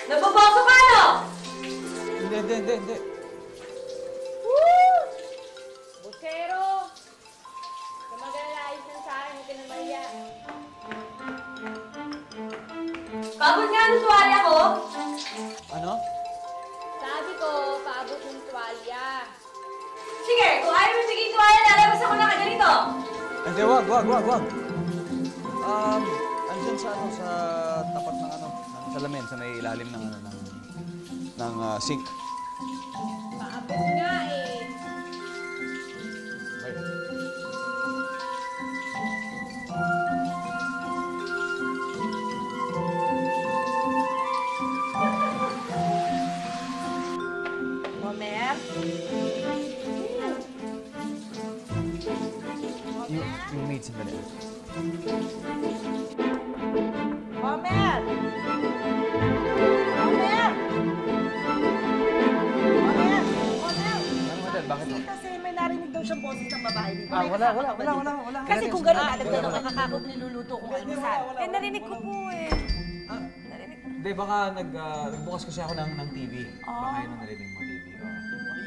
Nagbaboso ka, no? Hindi. Woo! Busero! Magalala, ayos lang sa akin, hindi ka na maya. Paabot nga ng tuwalya ko! Ano? Sabi ko, paabot ng tuwalya. Sige, kung ayaw mo sige tuwalya, lalabas ako na kaganito. Hindi, wag. Andyan sa tapat ng ng salamin, sa may ilalim ng sink. Paabot nga eh. Okay. Homer? Yung maid, sandali. Homer! Homer! Homer! Ano, Madel? Bakit? Kasi may narinig daw siyang boses ng babae dito. Wala. Kasi kung gano'n, alagdan ng makakakot niluluto kong almusal. Eh, narinig ko po eh. Narinig ko. Hindi, baka nagbukas kasi ako ng TV. Baka yun ang narinig mo, TV.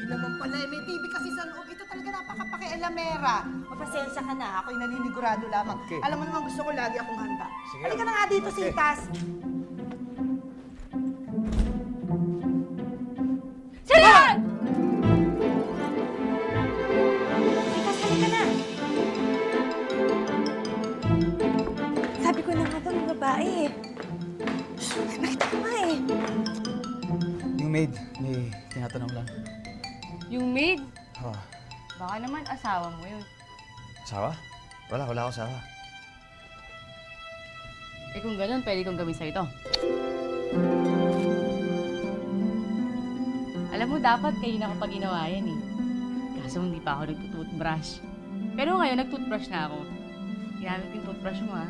Ay naman pala, may TV kasi sa loob. Ito talaga napakapakialamera. Mapasensya ka na, ako'y naninigurado lamang. Okay. Alam mo naman, gusto ko lagi akong handa. Sige. Halika na nga dito, Okay. Sitas. Sino yan? Sitas, halika na. Sabi ko na nga daw ng babae eh. Nakita ko nga eh. Yung maid, may tinatanong lang. Yung maid? Oh, Baka naman asawa mo yun. asawa? Wala akong asawa. Eh kung ganun, pwede kong gawin sa'yo ito. Alam mo, dapat kayo na kapag ginawa yan eh. Kaso hindi pa ako nagtutoothbrush. Pero ngayon, nagtoothbrush na ako. Ginamit ko yung toothbrush mo, ha?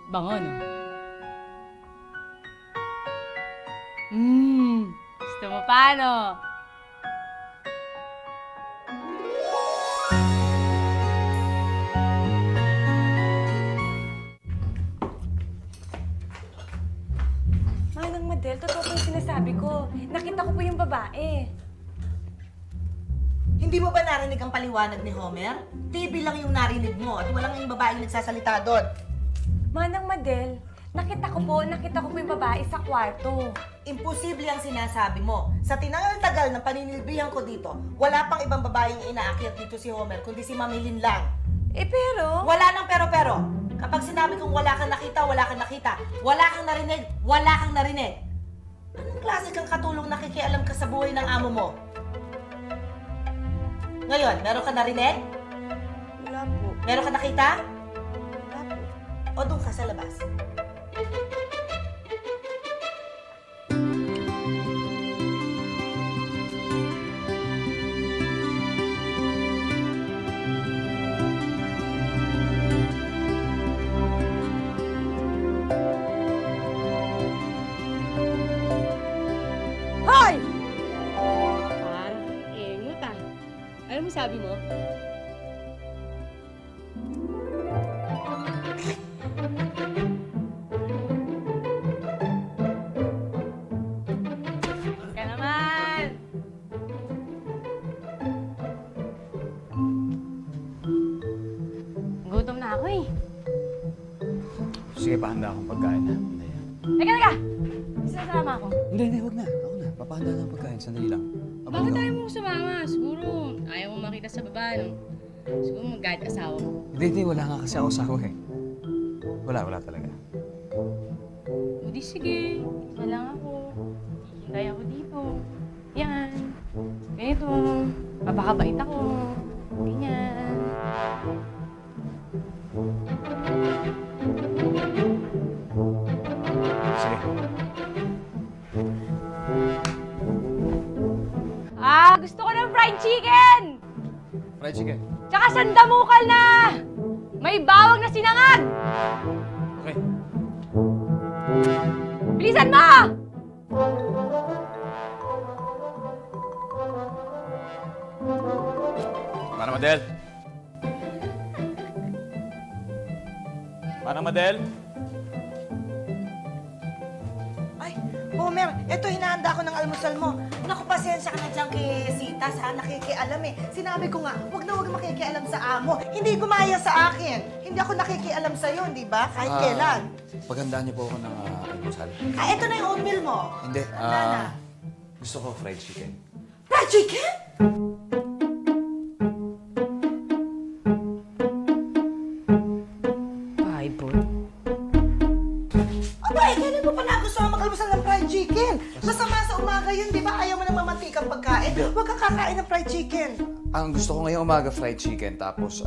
Bango, no? Gusto mo pa, no? Manang Madel, totoo po yung sinasabi ko. Nakita ko po yung babae. Hindi mo ba narinig ang paliwanag ni Homer? TV lang yung narinig mo at walang yung babaeng nagsasalita doon. Manang Madel, nakita ko po yung babae sa kwarto. Imposible ang sinasabi mo. Sa tinagal-tagal ng paninilbihan ko dito, wala pang ibang babaeng inaakyat dito si Homer, kundi si Mamilin lang. Eh pero... Wala nang pero-pero. Kapag sinabi kong wala kang nakita, wala kang nakita. Wala kang narinig, wala kang narinig. Anong klase kang katulong nakikialam ka sa buhay ng amo mo? Ngayon, meron ka narinig? Wala po. Meron ka nakita? Wala po. O doon ka sa labas? Hoy! Parang engot, ah. Alam mo sabi mo? Ka naman! Gutom na ako eh. Sige, pahanda akong pagkain na. Teka! Isasama ako. Hindi, wag na. Ako na. Papahanda na ang pagkain. Sandali lang. Bakit tayo mo sumama? Siguro ayaw mo makita sa baba, no? Siguro mag-guide asawa mo. Hindi. Wala nga kasi ako asawa eh. Wala talaga. O di sige, isa lang ako. Hintay ako dito. Yan. Ganito. Papakabait ako. Ganyan. Sige. Gusto ko ng fried chicken! Fried chicken. Tsaka sandamukal na! May bawang na sinangag! Okay. Bilisan mo! Manang Madel. Manang Madel. Homer, eto hinahanda ko ng almusal mo. Naku, pasensya ka na dyan kay Sita, sa nakikialam eh. Sinabi ko nga, huwag na huwag makikialam sa amo. Hindi gumaya sa akin. Hindi ako nakikialam sa'yo, di ba? Kahit kailan. Paghandaan niyo po ako ng almusal. Eto na yung oatmeal mo. Hindi. Handa na. Gusto ko fried chicken. Fried chicken? Bible. Abay, kailan mo pa nagustuhan mag-almusal ng fried chicken? Masama sa umaga yun, di ba? Ayaw mo ng mamantikang pagkain. Huwag kang kakain ng fried chicken. Ang gusto ko ngayong umaga fried chicken, tapos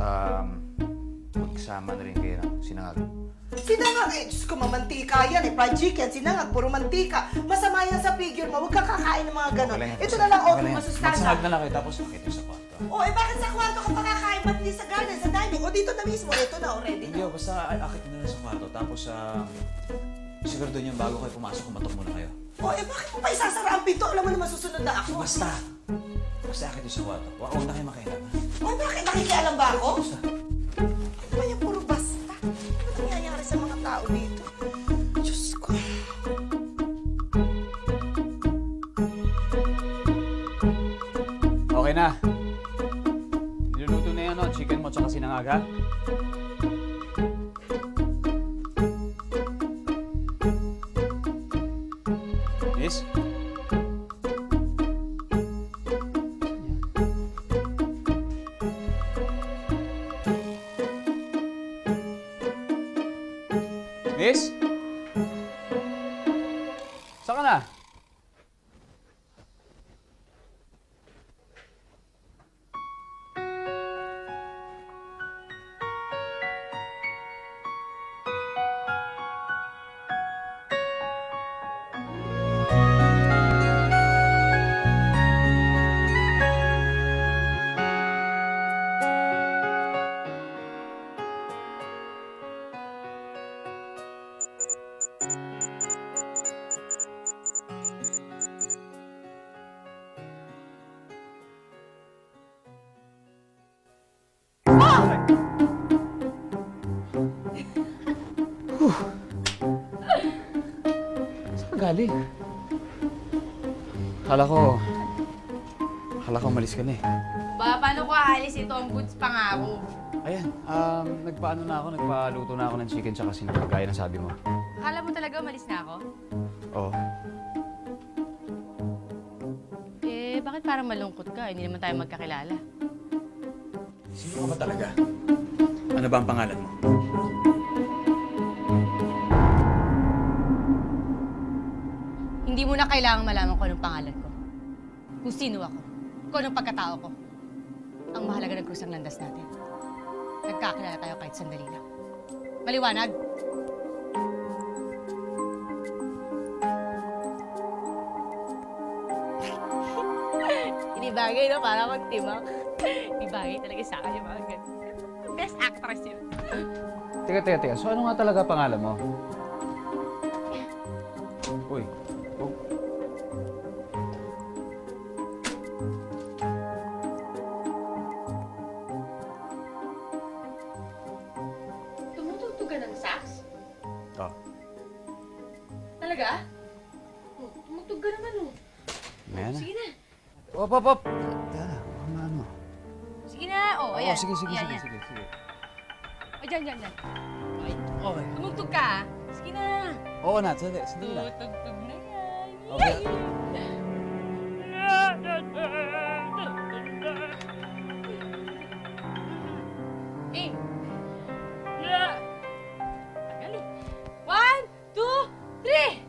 magsama na rin kayo ng sinangag. Sinangag, Diyos ko, mamantika yan eh. Fried chicken, sinangag, puro mantika. Masama yan sa figure mo. Huwag kang kakain ng mga ganon. Ito na lang, okay, masustansya. Magsangag na lang kayo, tapos makita sa kwarto. Bakit sa kwarto ka pa kakain? Ba't hindi sa garden, sa dining? Dito na mismo. Ito na, already Hindi, na. basta akit na lang sa kwarto, tapos siguro doon yung bago kayo pumasok, kumatok muna kayo. Bakit mo pa isasara ang pinto? Alam mo naman susunod na ako. Basta akit yung sa kwarto. Huwag na kayo makialam. Bakit? Nakikialam ba ako? Ano ba yung puro basta? Ano nangyayari sa mga tao dito? Diyos ko. Okay na. Niluluto na yan, no? Chicken mo tsaka sinangag, ha? Miss? Miss? Saan ka na? Saan ka galing? Akala ko umalis ka na eh. Paano ko aalis ito? Ang goods pa nga ako. Ayan, nagpaluto na ako ng chicken tsaka sinangag, gaya ng sabi mo. Akala mo talaga umalis na ako? Oo. Bakit parang malungkot ka? Hindi naman tayo magkakilala. Sino ka ba talaga? Ano ba ang pangalan mo? Hindi mo na kailangang malaman ko anong pangalan ko. Kung sino ako. Kung anong pagkatao ko. Ang mahalaga ng krus ang landas natin. Nagkakilala tayo kahit sandali lang. Maliwanag! Hindi bagay, no? Para magtimang. Hindi bagay talaga sa akin yung mga ganun. Best actress yun. Teka. So ano nga talaga pangalan mo? Uy. Oh. Tumutugtog ka ng sax? Oh. Talaga? Tumutug ka naman, oh. Ayan na. Sige na. Op. Tara, ano? Sige na. Oh, ayan. Sige. Ayan. O, dyan. Okay. Tumugtog ka, ah. Sige na. Oo na, sandali lang. Tumutugtog na yan. Okay. Eh. Tagali. 1, 2, 3.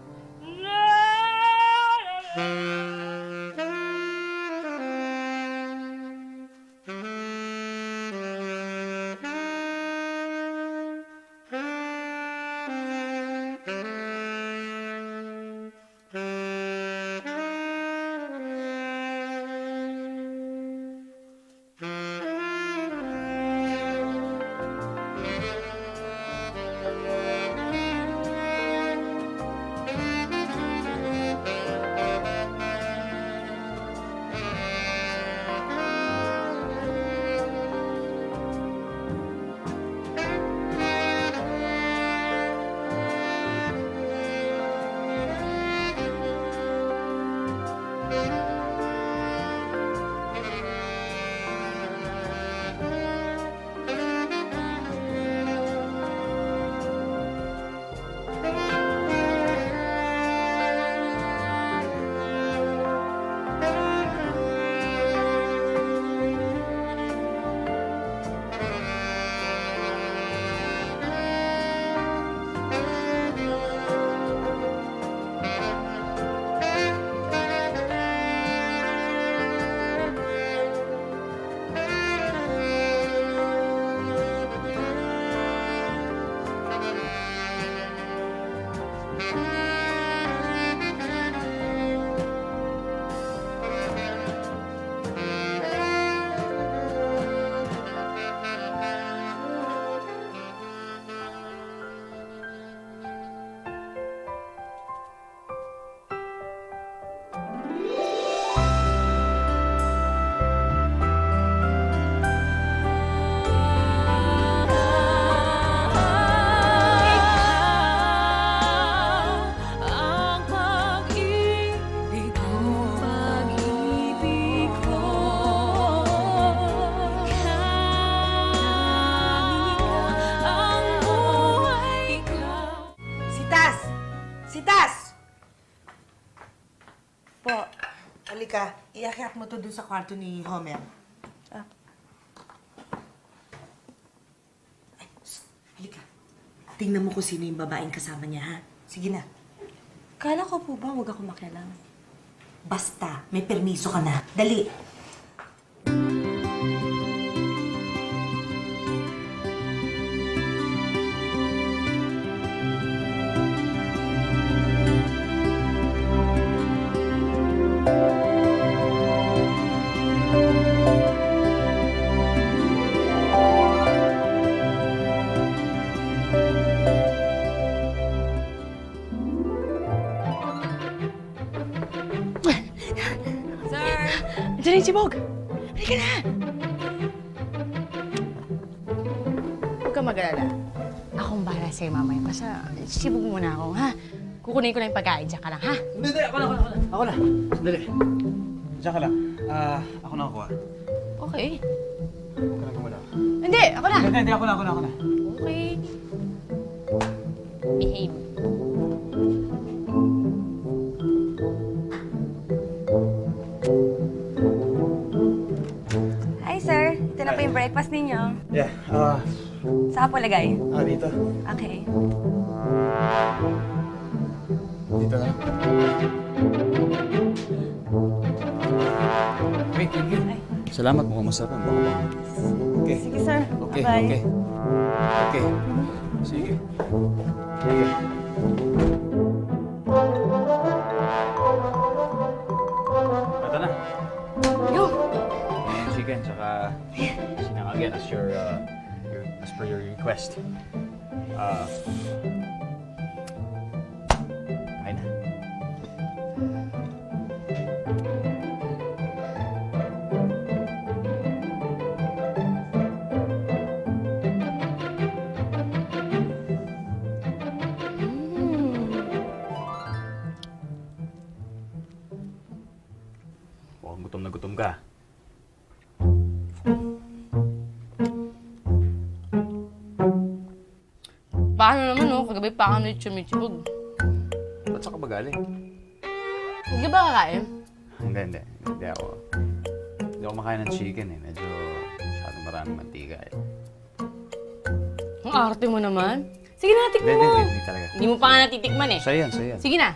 Sitas! Po, halika. Iakyat mo to dun sa kwarto ni Homer. Ah. Ay, halika. Tingnan mo kung sino yung babaeng kasama niya, ha? Sige na. Kala ko po ba huwag ako makialam? Basta, may permiso ka na. Dali. Andiyan na yung sibog! Halika na! Huwag ka mag-alala. Akong bahala sa'yo mamaya. Basta sibog muna ako, ha? Kukunin ko na yung pagkain. Diyan ka lang, ha? Hindi, ako na. Ako na. Dali. Diyan ka lang. Ako na kukuha. Okay. Huwag ka na kumula. Hindi! Ako na! Hindi, ako na. Okay. Behave. Hi, sir. Ito na po yung breakfast ninyo. Yeah, Saan po lagay? dito. Okay. Dito na. Okay, thank you. Salamat, mukhang masarap. Okay. Sige, sir. Okay, Bye-bye. okay. Okay. Sige. Sige. Ito na. Yo! Ayan, chicken, tsaka sinang again as as per your request. Kain na. Mukhang gutom na gutom ka. Paano naman, no? Kagabi pa ako na chumitsibog. Ba't saan ka ba galing? Hindi ba kakain? Hindi ako. Hindi ako makain ng chicken eh. Medyo masyadong maraming mantika eh. Ang arte mo naman. Sige na, tikman mo. Hindi talaga. Hindi mo pa nga natitikman eh. Sa'yo yan. Sige na.